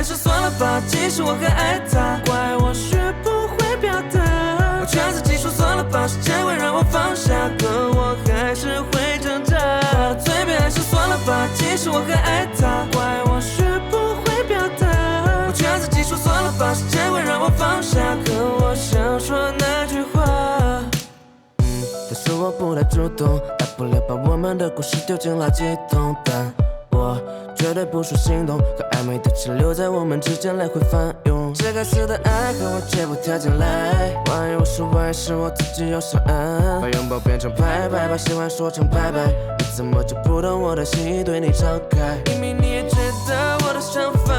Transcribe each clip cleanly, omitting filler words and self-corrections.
是算了吧，其实我还爱他，怪我学不会表达。我劝自己说算了吧，时间会让我放下，可我还是会挣扎。话到嘴边还是算了吧，其实我还爱他，怪我学不会表达。我劝自己说算了吧，时间会让我放下，可我想说那句话。但是我不太主动，大不了把我们的故事丢进垃圾桶，但我绝对不说心动，和暧昧的情留在我们之间来回翻涌。这该死的爱和我绝不跳进来，万一我说万一是我自己有伤痕，把拥抱变成拜拜，把喜欢说成拜拜，你怎么就不懂我的心对你敞开？明明你也知道我的想法，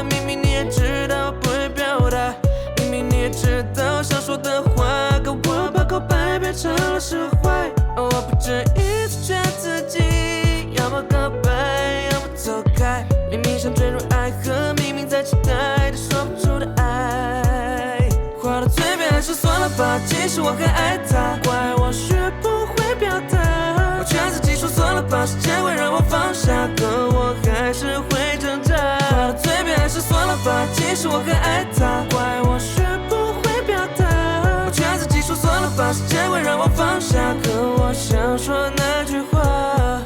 明明你也知道我不会表达，明明你也知道想说的话，可我把告白变成了释怀。我不止一次劝自己，要么告白，要么走开。明明想坠入爱河，明明在期待着说不出的爱，话到嘴边还是算了吧，其实我还爱他，怪我学不会表达。我劝自己说算了吧，时间会让我放下，可我还是会挣扎。话到嘴边还是算了吧，其实我还爱他，怪我学不会表达。我劝自己说算了吧，时间会让我放下，可我想说那句话。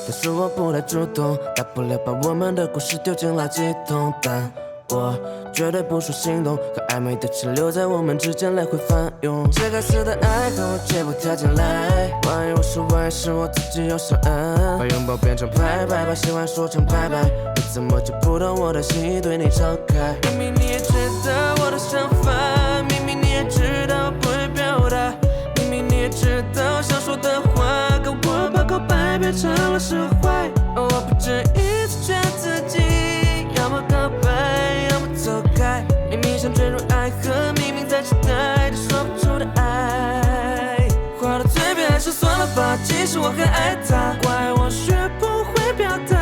但是我不太主动，大不了把我们的故事丢进垃圾桶，但我绝对不说心动，和暧昧的情留在我们之间来回翻涌。这该死的爱和我绝不跳进来，万一我说万一是我自己有伤痕，把拥抱变成拜拜，把喜欢说成拜拜，你怎么就不懂我的心对你敞开？明明你也知道我的想法，明明你也知道我不会表达，明明你也知道想说的话，可我把告白变成了释怀。我不止一次劝自己，要么告白，要么走开。明明想坠入爱河，明明在期待着说不出的爱，话到嘴边还是算了吧，其实我还爱他，怪我学不会表达。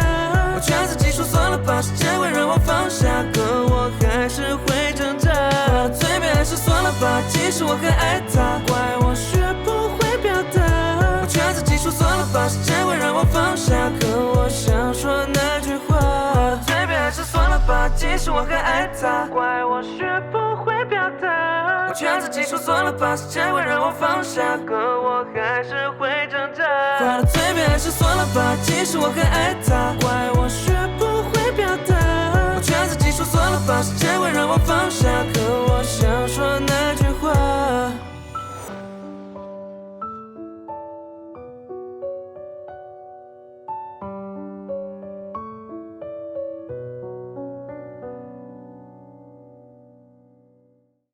我劝自己说算了吧，时间会让我放下，可我还是会挣扎。话到嘴边还是算了吧，其实我还爱他，怪我学不会表达。我劝自己说算了吧，时间会让我放下，可我想说那句话。话到嘴边还是算了吧，其实我还爱他，怪我学不会表达。我劝自己说算了吧，时间会让我放下，可我还是会挣扎。话到嘴边还是算了吧，其实我还爱他，怪